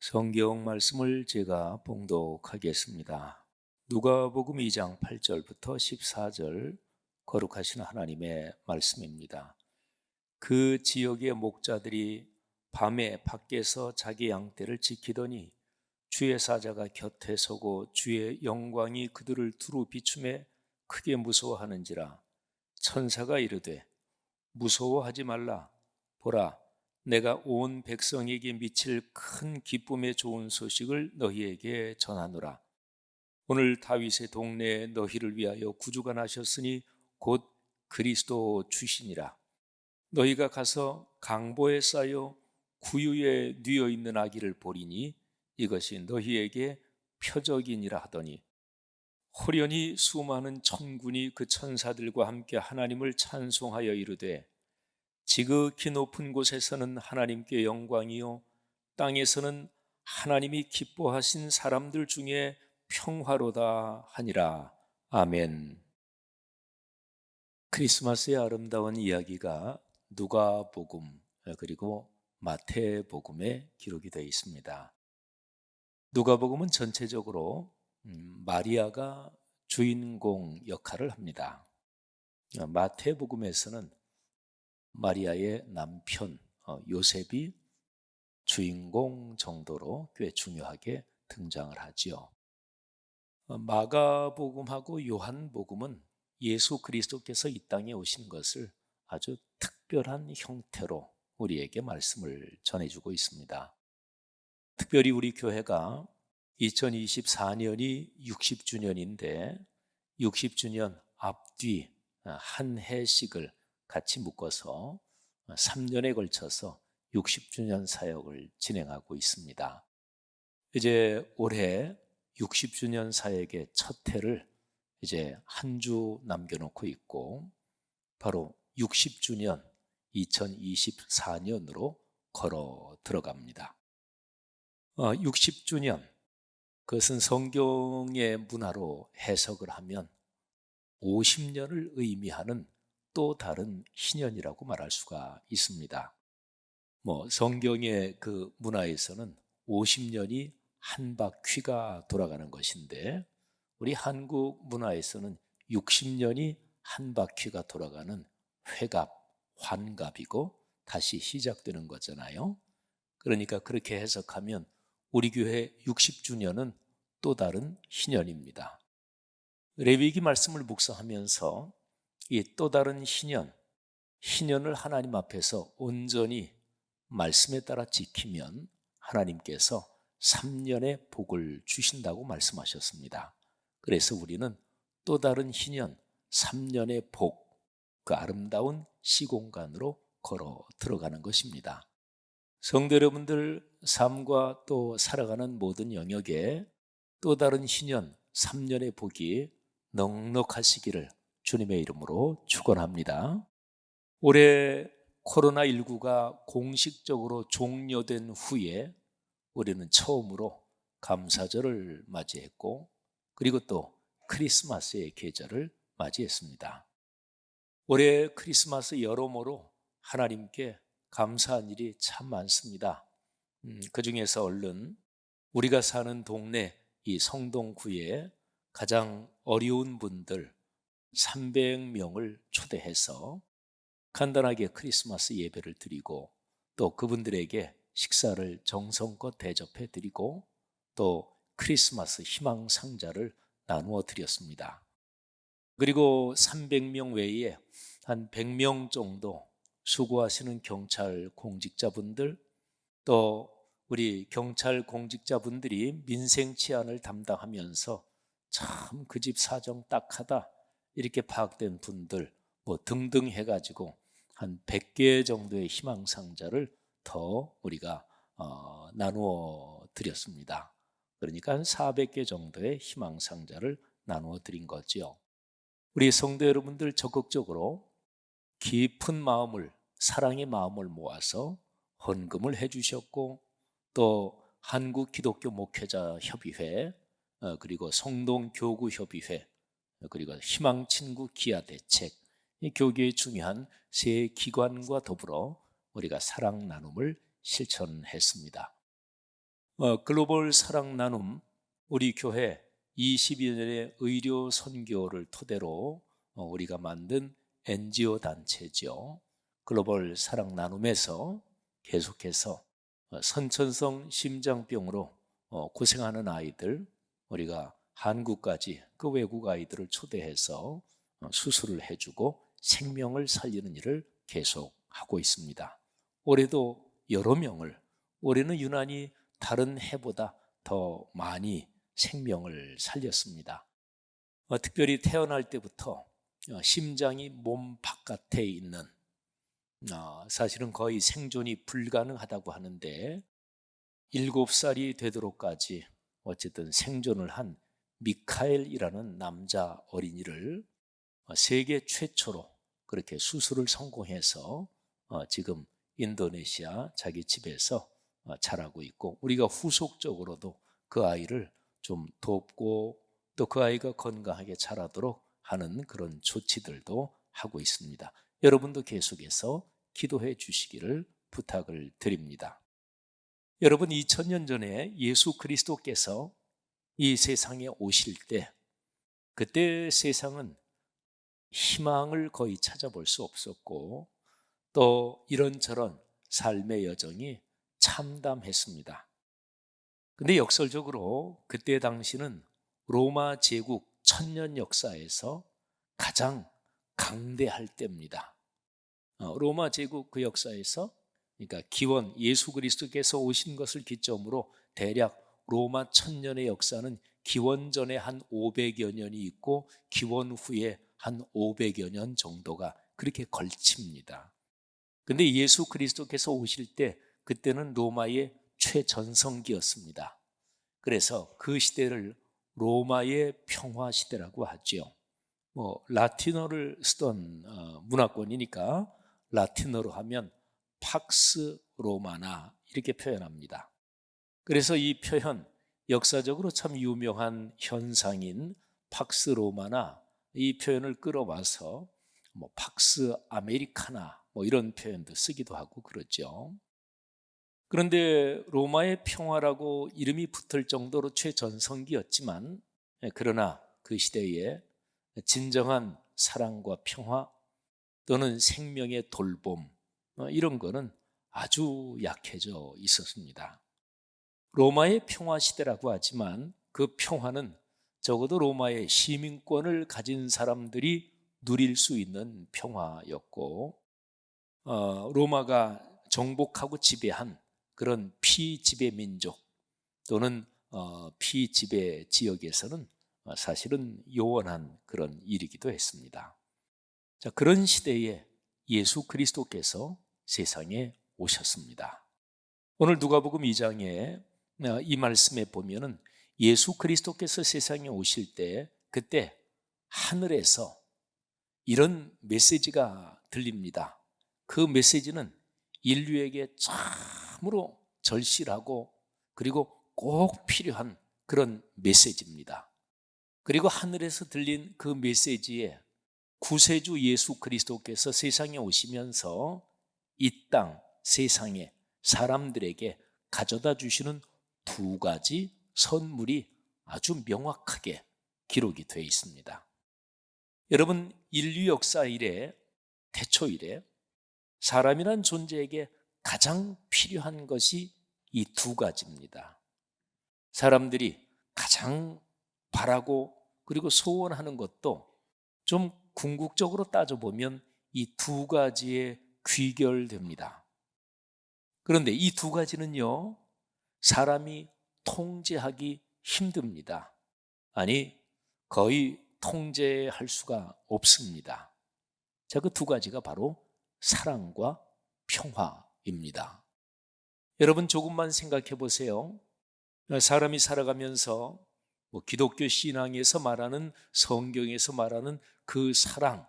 성경 말씀을 제가 봉독하겠습니다. 누가복음 2장 8절부터 14절 거룩하신 하나님의 말씀입니다. 그 지역의 목자들이 밤에 밖에서 자기 양떼를 지키더니 주의 사자가 곁에 서고 주의 영광이 그들을 두루 비추매 크게 무서워하는지라. 천사가 이르되 무서워하지 말라. 보라, 내가 온 백성에게 미칠 큰 기쁨의 좋은 소식을 너희에게 전하노라. 오늘 다윗의 동네에 너희를 위하여 구주가 나셨으니 곧 그리스도 주시니라. 너희가 가서 강보에 쌓여 구유에 뉘어 있는 아기를 보리니 이것이 너희에게 표적이니라 하더니, 호련히 수많은 천군이 그 천사들과 함께 하나님을 찬송하여 이르되, 지극히 높은 곳에서는 하나님께 영광이요 땅에서는 하나님이 기뻐하신 사람들 중에 평화로다 하니라. 아멘. 크리스마스의 아름다운 이야기가 누가복음 그리고 마태복음에 기록이 되어 있습니다. 누가복음은 전체적으로 마리아가 주인공 역할을 합니다. 마태복음에서는 마리아의 남편 요셉이 주인공 정도로 꽤 중요하게 등장을 하지요. 마가복음하고 요한복음은 예수 그리스도께서 이 땅에 오신 것을 아주 특별한 형태로 우리에게 말씀을 전해주고 있습니다. 특별히 우리 교회가 2024년이 60주년인데 60주년 앞뒤 한 해씩을 같이 묶어서 3년에 걸쳐서 60주년 사역을 진행하고 있습니다. 이제 올해 60주년 사역의 첫 해를 이제 한 주 남겨놓고 있고, 바로 60주년 2024년으로 걸어 들어갑니다. 60주년, 그것은 성경의 문화로 해석을 하면 50년을 의미하는 또 다른 희년이라고 말할 수가 있습니다. 성경의 그 문화에서는 50년이 한 바퀴가 돌아가는 것인데, 우리 한국 문화에서는 60년이 한 바퀴가 돌아가는 회갑, 환갑이고 다시 시작되는 거잖아요. 그러니까 그렇게 해석하면 우리 교회 60주년은 또 다른 희년입니다. 레위기 말씀을 묵상하면서 이 또 다른 희년을 하나님 앞에서 온전히 말씀에 따라 지키면 하나님께서 3년의 복을 주신다고 말씀하셨습니다. 그래서 우리는 또 다른 희년, 3년의 복, 그 아름다운 시공간으로 걸어 들어가는 것입니다. 성도 여러분들 삶과 또 살아가는 모든 영역에 또 다른 희년, 3년의 복이 넉넉하시기를 주님의 이름으로 축원합니다. 올해 코로나19가 공식적으로 종료된 후에 우리는 처음으로 감사절을 맞이했고, 그리고 또 크리스마스의 계절을 맞이했습니다. 올해 크리스마스 여러모로 하나님께 감사한 일이 참 많습니다. 그 중에서 얼른 우리가 사는 동네 이 성동구에 가장 어려운 분들 300명을 초대해서 간단하게 크리스마스 예배를 드리고, 또 그분들에게 식사를 정성껏 대접해 드리고, 또 크리스마스 희망 상자를 나누어 드렸습니다. 그리고 300명 외에 한 100명 정도 수고하시는 경찰 공직자분들, 또 우리 경찰 공직자분들이 민생 치안을 담당하면서 참 그 집 사정 딱하다 이렇게 파악된 분들 등등 해가지고 한 100개 정도의 희망 상자를 더 우리가 나누어 드렸습니다. 그러니까 한 400개 정도의 희망 상자를 나누어 드린 거죠. 우리 성도 여러분들 적극적으로 깊은 마음을, 사랑의 마음을 모아서 헌금을 해주셨고, 또 한국 기독교 목회자 협의회, 그리고 성동교구협의회, 그리고 희망친구 기아대책, 이 교계의 중요한 세 기관과 더불어 우리가 사랑 나눔을 실천했습니다. 글로벌 사랑 나눔, 우리 교회 20여 년의 의료 선교를 토대로 우리가 만든 NGO 단체죠. 글로벌 사랑 나눔에서 계속해서 선천성 심장병으로 고생하는 아이들, 우리가 한국까지 그 외국 아이들을 초대해서 수술을 해주고 생명을 살리는 일을 계속하고 있습니다. 올해도 여러 명을, 올해는 유난히 다른 해보다 더 많이 생명을 살렸습니다. 특별히 태어날 때부터 심장이 몸 바깥에 있는, 사실은 거의 생존이 불가능하다고 하는데 7살이 되도록까지 어쨌든 생존을 한 미카엘이라는 남자 어린이를 세계 최초로 그렇게 수술을 성공해서 지금 인도네시아 자기 집에서 자라고 있고, 우리가 후속적으로도 그 아이를 좀 돕고 또 그 아이가 건강하게 자라도록 하는 그런 조치들도 하고 있습니다. 여러분도 계속해서 기도해 주시기를 부탁을 드립니다. 여러분, 2000년 전에 예수 그리스도께서 이 세상에 오실 때, 그때 세상은 희망을 거의 찾아볼 수 없었고 또 이런저런 삶의 여정이 참담했습니다. 근데 역설적으로 그때 당시는 로마 제국 1000년 역사에서 가장 강대할 때입니다. 로마 제국 그 역사에서, 그러니까 기원 예수 그리스도께서 오신 것을 기점으로 대략 로마 1000년의 역사는 기원 전에 한 500여 년이 있고 기원 후에 한 500여 년 정도가 그렇게 걸칩니다. 근데 예수 그리스도께서 오실 때 그때는 로마의 최전성기였습니다. 그래서 그 시대를 로마의 평화 시대라고 하죠. 라틴어를 쓰던 문화권이니까 라틴어로 하면 팍스 로마나 이렇게 표현합니다. 그래서 이 표현, 역사적으로 참 유명한 현상인 팍스 로마나, 이 표현을 끌어와서 팍스 아메리카나 이런 표현도 쓰기도 하고 그러죠. 그런데 로마의 평화라고 이름이 붙을 정도로 최전성기였지만, 그러나 그 시대에 진정한 사랑과 평화 또는 생명의 돌봄, 이런 거는 아주 약해져 있었습니다. 로마의 평화 시대라고 하지만 그 평화는 적어도 로마의 시민권을 가진 사람들이 누릴 수 있는 평화였고, 로마가 정복하고 지배한 그런 피지배 민족 또는 피지배 지역에서는 사실은 요원한 그런 일이기도 했습니다. 자, 그런 시대에 예수 그리스도께서 세상에 오셨습니다. 오늘 누가복음 2장에 이 말씀에 보면은 예수 그리스도께서 세상에 오실 때 그때 하늘에서 이런 메시지가 들립니다. 그 메시지는 인류에게 참으로 절실하고 그리고 꼭 필요한 그런 메시지입니다. 그리고 하늘에서 들린 그 메시지에 구세주 예수 그리스도께서 세상에 오시면서 이 땅 세상에 사람들에게 가져다 주시는 두 가지 선물이 아주 명확하게 기록이 되어 있습니다. 여러분, 인류 역사 이래, 태초 이래 사람이란 존재에게 가장 필요한 것이 이 두 가지입니다. 사람들이 가장 바라고 그리고 소원하는 것도 좀 궁극적으로 따져보면 이 두 가지에 귀결됩니다. 그런데 이 두 가지는요, 사람이 통제하기 힘듭니다. 아니, 거의 통제할 수가 없습니다. 자, 그 두 가지가 바로 사랑과 평화입니다. 여러분, 조금만 생각해 보세요. 사람이 살아가면서 기독교 신앙에서 말하는, 성경에서 말하는 그 사랑,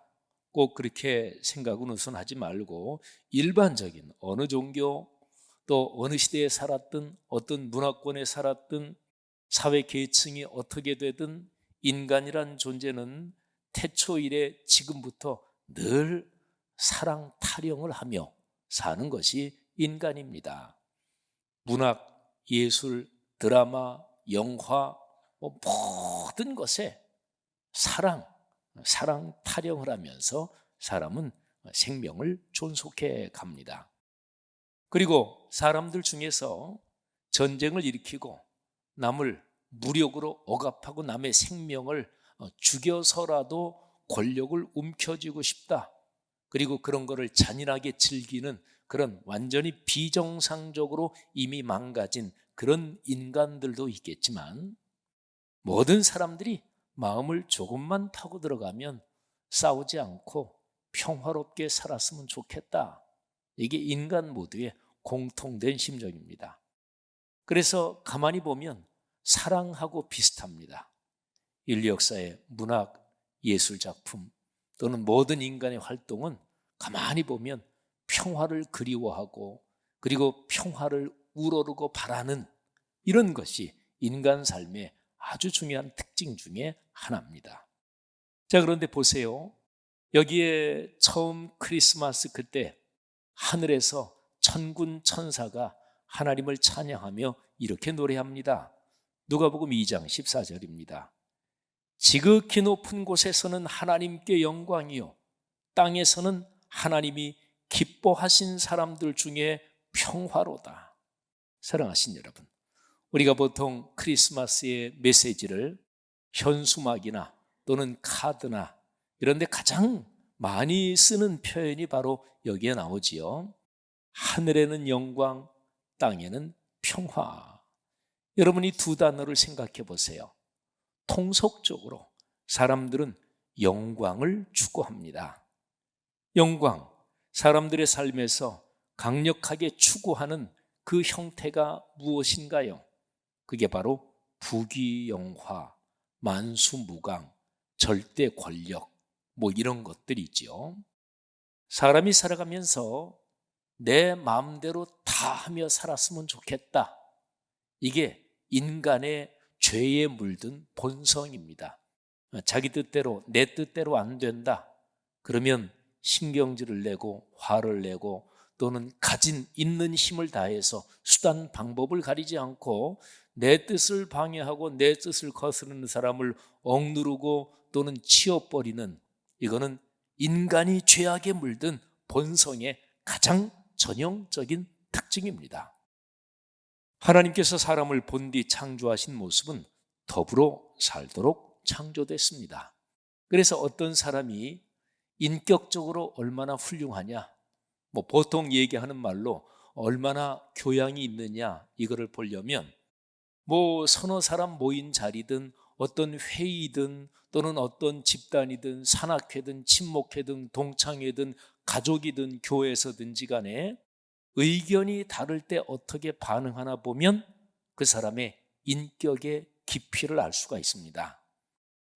꼭 그렇게 생각은 우선 하지 말고 일반적인 어느 종교 또 어느 시대에 살았든 어떤 문화권에 살았든 사회 계층이 어떻게 되든 인간이란 존재는 태초 이래 지금부터 늘 사랑 타령을 하며 사는 것이 인간입니다. 문학, 예술, 드라마, 영화, 모든 것에 사랑 타령을 하면서 사람은 생명을 존속해 갑니다. 그리고 사람들 중에서 전쟁을 일으키고 남을 무력으로 억압하고 남의 생명을 죽여서라도 권력을 움켜쥐고 싶다. 그리고 그런 거를 잔인하게 즐기는 그런 완전히 비정상적으로 이미 망가진 그런 인간들도 있겠지만, 모든 사람들이 마음을 조금만 타고 들어가면 싸우지 않고 평화롭게 살았으면 좋겠다. 이게 인간 모두의 공통된 심정입니다. 그래서 가만히 보면 사랑하고 비슷합니다. 인류 역사의 문학, 예술 작품 또는 모든 인간의 활동은 가만히 보면 평화를 그리워하고 그리고 평화를 우러르고 바라는 이런 것이 인간 삶의 아주 중요한 특징 중에 하나입니다. 자, 그런데 보세요. 여기에 처음 크리스마스 그때 하늘에서 천군 천사가 하나님을 찬양하며 이렇게 노래합니다. 누가복음 2장 14절입니다. 지극히 높은 곳에서는 하나님께 영광이요, 땅에서는 하나님이 기뻐하신 사람들 중에 평화로다. 사랑하신 여러분, 우리가 보통 크리스마스의 메시지를 현수막이나 또는 카드나 이런 데 가장 많이 쓰는 표현이 바로 여기에 나오지요. 하늘에는 영광, 땅에는 평화. 여러분이 두 단어를 생각해 보세요. 통속적으로 사람들은 영광을 추구합니다. 영광, 사람들의 삶에서 강력하게 추구하는 그 형태가 무엇인가요? 그게 바로 부귀영화, 만수무강, 절대 권력, 이런 것들이죠. 사람이 살아가면서 내 마음대로 다 하며 살았으면 좋겠다. 이게 인간의 죄에 물든 본성입니다. 자기 뜻대로, 내 뜻대로 안 된다. 그러면 신경질을 내고 화를 내고 또는 가진 있는 힘을 다해서 수단 방법을 가리지 않고 내 뜻을 방해하고 내 뜻을 거스르는 사람을 억누르고 또는 치워버리는, 이거는 인간이 죄악에 물든 본성의 가장 전형적인 특징입니다. 하나님께서 사람을 본디 창조하신 모습은 더불어 살도록 창조됐습니다. 그래서 어떤 사람이 인격적으로 얼마나 훌륭하냐, 보통 얘기하는 말로 얼마나 교양이 있느냐, 이거를 보려면 서너 사람 모인 자리든 어떤 회의든 또는 어떤 집단이든 산악회든 친목회든 동창회든 가족이든 교회에서든지 간에 의견이 다를 때 어떻게 반응하나 보면 그 사람의 인격의 깊이를 알 수가 있습니다.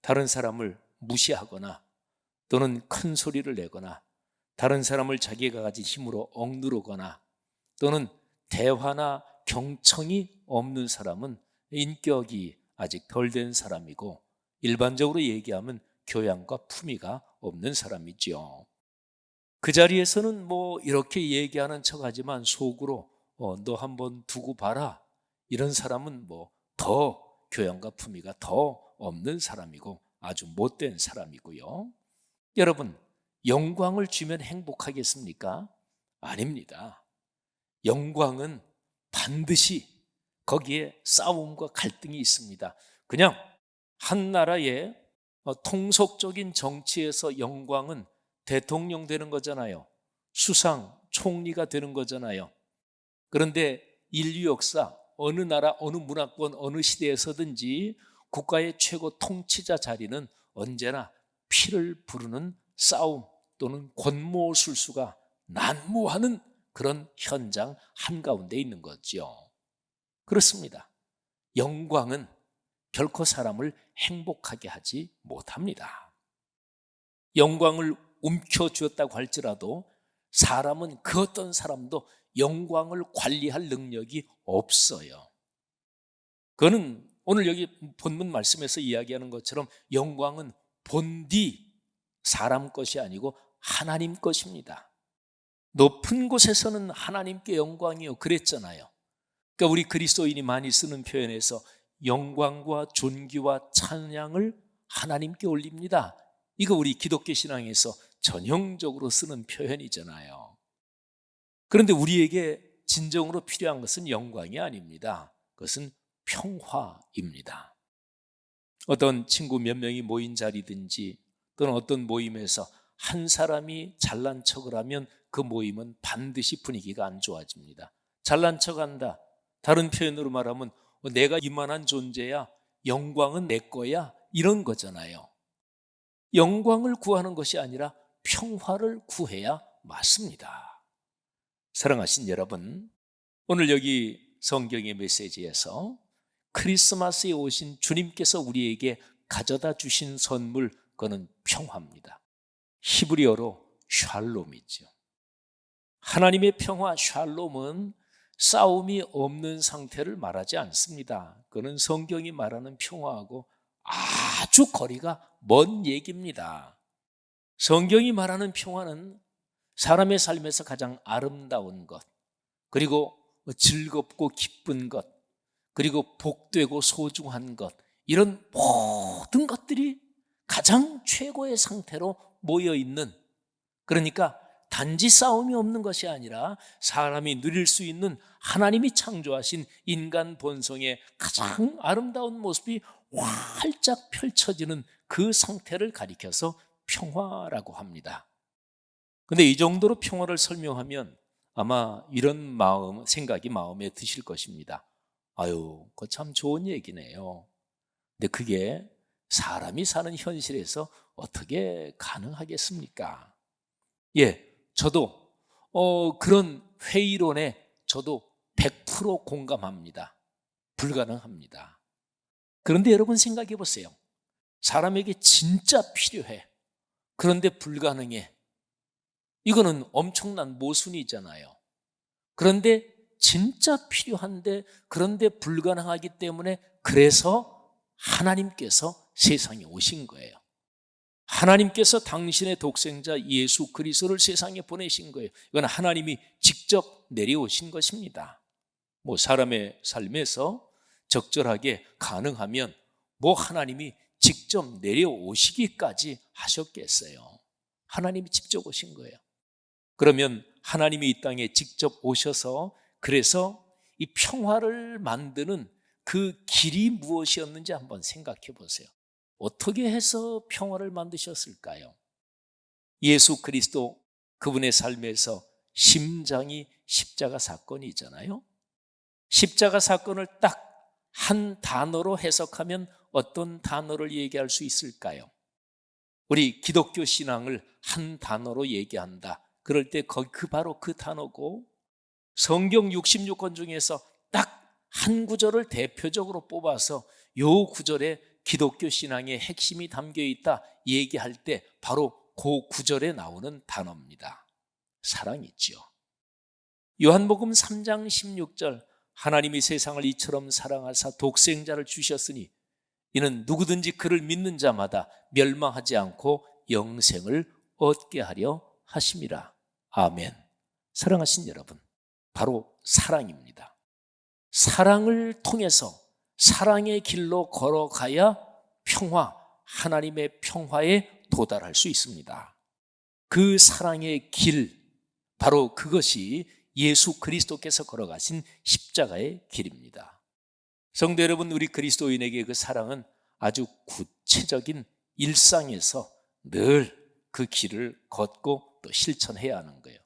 다른 사람을 무시하거나 또는 큰 소리를 내거나 다른 사람을 자기가 가진 힘으로 억누르거나 또는 대화나 경청이 없는 사람은 인격이 아직 덜 된 사람이고, 일반적으로 얘기하면 교양과 품위가 없는 사람이죠. 그 자리에서는 이렇게 얘기하는 척하지만 속으로 너 한번 두고 봐라, 이런 사람은 더 교양과 품위가 더 없는 사람이고 아주 못된 사람이고요. 여러분, 영광을 주면 행복하겠습니까? 아닙니다. 영광은 반드시 거기에 싸움과 갈등이 있습니다. 그냥 한 나라의 통속적인 정치에서 영광은 대통령 되는 거잖아요. 수상, 총리가 되는 거잖아요. 그런데 인류 역사 어느 나라, 어느 문화권, 어느 시대에서든지 국가의 최고 통치자 자리는 언제나 피를 부르는 싸움 또는 권모술수가 난무하는 그런 현장 한가운데 있는 거죠. 그렇습니다. 영광은 결코 사람을 행복하게 하지 못합니다. 영광을 움켜쥐었다고 할지라도 사람은 그 어떤 사람도 영광을 관리할 능력이 없어요. 그거는 오늘 여기 본문 말씀에서 이야기하는 것처럼 영광은 본디 사람 것이 아니고 하나님 것입니다. 높은 곳에서는 하나님께 영광이요, 그랬잖아요. 그러니까 우리 그리스도인이 많이 쓰는 표현에서 영광과 존귀와 찬양을 하나님께 올립니다. 이거 우리 기독교 신앙에서 전형적으로 쓰는 표현이잖아요. 그런데 우리에게 진정으로 필요한 것은 영광이 아닙니다. 그것은 평화입니다. 어떤 친구 몇 명이 모인 자리든지 또는 어떤 모임에서 한 사람이 잘난 척을 하면 그 모임은 반드시 분위기가 안 좋아집니다. 잘난 척한다. 다른 표현으로 말하면 내가 이만한 존재야, 영광은 내 거야, 이런 거잖아요. 영광을 구하는 것이 아니라 평화를 구해야 맞습니다. 사랑하신 여러분, 오늘 여기 성경의 메시지에서 크리스마스에 오신 주님께서 우리에게 가져다 주신 선물, 그거는 평화입니다. 히브리어로 샬롬이죠. 하나님의 평화 샬롬은 싸움이 없는 상태를 말하지 않습니다. 그거는 성경이 말하는 평화하고 아주 거리가 먼 얘기입니다. 성경이 말하는 평화는 사람의 삶에서 가장 아름다운 것, 그리고 즐겁고 기쁜 것, 그리고 복되고 소중한 것, 이런 모든 것들이 가장 최고의 상태로 모여있는, 그러니까 단지 싸움이 없는 것이 아니라 사람이 누릴 수 있는 하나님이 창조하신 인간 본성의 가장 아름다운 모습이 활짝 펼쳐지는 그 상태를 가리켜서 평화라고 합니다. 근데 이 정도로 평화를 설명하면 아마 이런 생각이 마음에 드실 것입니다. 아유, 그거 참 좋은 얘기네요. 근데 그게 사람이 사는 현실에서 어떻게 가능하겠습니까? 예, 저도 그런 회의론에 저도 100% 공감합니다. 불가능합니다. 그런데 여러분 생각해 보세요. 사람에게 진짜 필요해. 그런데 불가능해. 이거는 엄청난 모순이잖아요. 그런데 진짜 필요한데 그런데 불가능하기 때문에 그래서 하나님께서 세상에 오신 거예요. 하나님께서 당신의 독생자 예수 그리스도를 세상에 보내신 거예요. 이건 하나님이 직접 내려오신 것입니다. 사람의 삶에서 적절하게 가능하면 하나님이 직접 내려오시기까지 하셨겠어요. 하나님이 직접 오신 거예요. 그러면 하나님이 이 땅에 직접 오셔서 그래서 이 평화를 만드는 그 길이 무엇이었는지 한번 생각해 보세요. 어떻게 해서 평화를 만드셨을까요? 예수 그리스도 그분의 삶에서 심장이 십자가 사건이잖아요. 십자가 사건을 딱 한 단어로 해석하면 어떤 단어를 얘기할 수 있을까요? 우리 기독교 신앙을 한 단어로 얘기한다. 그럴 때 바로 그 단어고, 성경 66권 중에서 딱 한 구절을 대표적으로 뽑아서 요 구절에 기독교 신앙의 핵심이 담겨 있다 얘기할 때 바로 그 구절에 나오는 단어입니다. 사랑이죠. 요한복음 3장 16절, 하나님이 세상을 이처럼 사랑하사 독생자를 주셨으니 이는 누구든지 그를 믿는 자마다 멸망하지 않고 영생을 얻게 하려 하심이라. 아멘. 사랑하신 여러분, 바로 사랑입니다. 사랑을 통해서 사랑의 길로 걸어가야 하나님의 평화에 도달할 수 있습니다. 그 사랑의 길, 바로 그것이 예수 그리스도께서 걸어가신 십자가의 길입니다. 성도 여러분, 우리 그리스도인에게 그 사랑은 아주 구체적인 일상에서 늘 그 길을 걷고 또 실천해야 하는 거예요.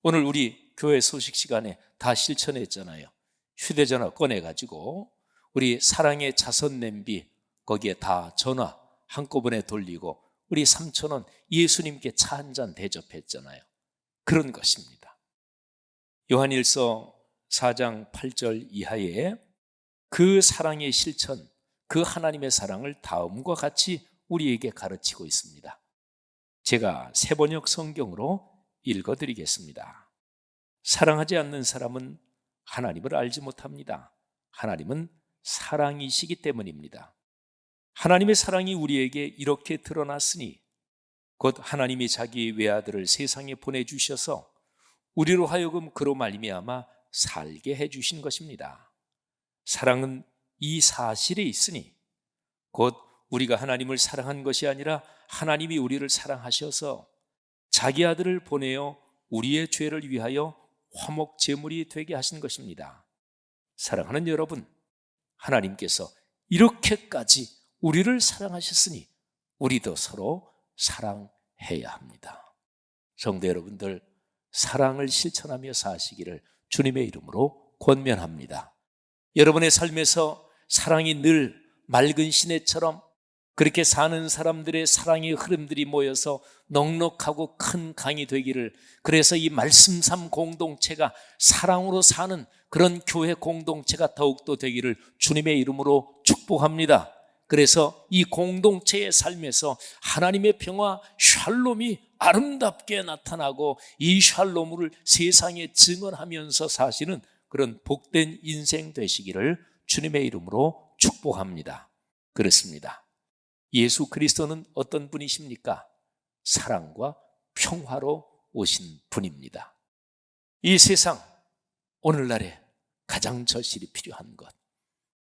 오늘 우리 교회 소식 시간에 다 실천했잖아요. 휴대전화 꺼내가지고 우리 사랑의 자선 냄비 거기에 다 전화 한꺼번에 돌리고 우리 3,000원 예수님께 차 한 잔 대접했잖아요. 그런 것입니다. 요한일서 4장 8절 이하에 그 사랑의 실천, 그 하나님의 사랑을 다음과 같이 우리에게 가르치고 있습니다. 제가 새번역 성경으로 읽어드리겠습니다. 사랑하지 않는 사람은 하나님을 알지 못합니다. 하나님은 사랑이시기 때문입니다. 하나님의 사랑이 우리에게 이렇게 드러났으니 곧 하나님이 자기 외아들을 세상에 보내주셔서 우리로 하여금 그로 말미암아 살게 해주신 것입니다. 사랑은 이 사실에 있으니 곧 우리가 하나님을 사랑한 것이 아니라 하나님이 우리를 사랑하셔서 자기 아들을 보내어 우리의 죄를 위하여 화목 제물이 되게 하신 것입니다. 사랑하는 여러분, 하나님께서 이렇게까지 우리를 사랑하셨으니 우리도 서로 사랑해야 합니다. 성도 여러분들, 사랑을 실천하며 사시기를 주님의 이름으로 권면합니다. 여러분의 삶에서 사랑이 늘 맑은 시내처럼 그렇게 사는 사람들의 사랑의 흐름들이 모여서 넉넉하고 큰 강이 되기를, 그래서 이 말씀삼 공동체가 사랑으로 사는 그런 교회 공동체가 더욱더 되기를 주님의 이름으로 축복합니다. 그래서 이 공동체의 삶에서 하나님의 평화 샬롬이 아름답게 나타나고 이 샬롬을 세상에 증언하면서 사시는 그런 복된 인생 되시기를 주님의 이름으로 축복합니다. 그렇습니다. 예수 그리스도는 어떤 분이십니까? 사랑과 평화로 오신 분입니다. 이 세상 오늘날에 가장 절실히 필요한 것,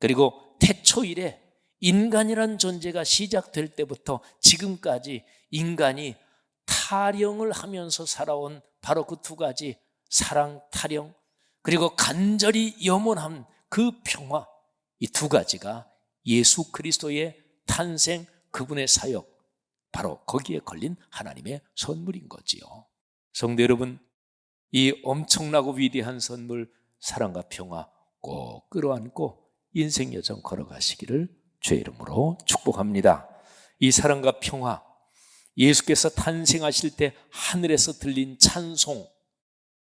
그리고 태초 이래 인간이란 존재가 시작될 때부터 지금까지 인간이 타령을 하면서 살아온 바로 그 두 가지, 사랑, 타령, 그리고 간절히 염원한 그 평화, 이 두 가지가 예수 그리스도의 탄생, 그분의 사역, 바로 거기에 걸린 하나님의 선물인 거지요. 성도 여러분, 이 엄청나고 위대한 선물 사랑과 평화 꼭 끌어안고 인생 여정 걸어가시기를 주의 이름으로 축복합니다. 이 사랑과 평화, 예수께서 탄생하실 때 하늘에서 들린 찬송,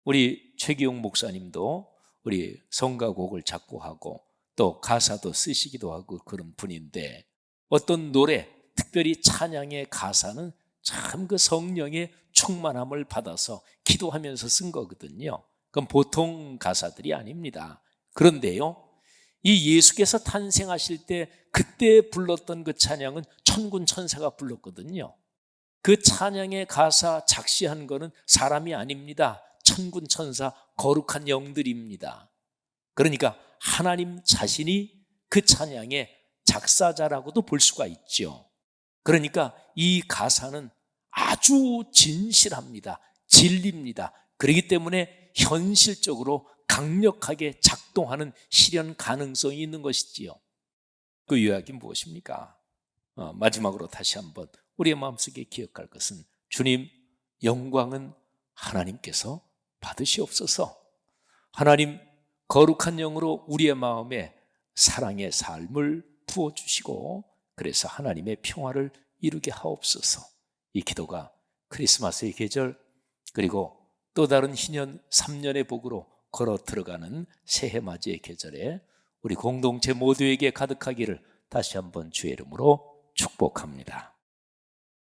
우리 최기용 목사님도 우리 성가곡을 작곡하고 또 가사도 쓰시기도 하고 그런 분인데, 어떤 노래, 특별히 찬양의 가사는 참 그 성령의 충만함을 받아서 기도하면서 쓴 거거든요. 그건 보통 가사들이 아닙니다. 그런데요, 이 예수께서 탄생하실 때 그때 불렀던 그 찬양은 천군 천사가 불렀거든요. 그 찬양의 가사 작시한 거는 사람이 아닙니다. 천군 천사 거룩한 영들입니다. 그러니까 하나님 자신이 그 찬양의 작사자라고도 볼 수가 있죠. 그러니까 이 가사는 아주 진실합니다. 진리입니다. 그렇기 때문에 현실적으로 강력하게 작동하는 실현 가능성이 있는 것이지요. 그 요약이 무엇입니까? 마지막으로 다시 한번 우리의 마음속에 기억할 것은, 주님, 영광은 하나님께서 받으시옵소서. 하나님, 거룩한 영으로 우리의 마음에 사랑의 삶을 부어주시고 그래서 하나님의 평화를 이루게 하옵소서. 이 기도가 크리스마스의 계절, 그리고 또 다른 희년 3년의 복으로 걸어 들어가는 새해 맞이의 계절에 우리 공동체 모두에게 가득하기를 다시 한번 주의 이름으로 축복합니다.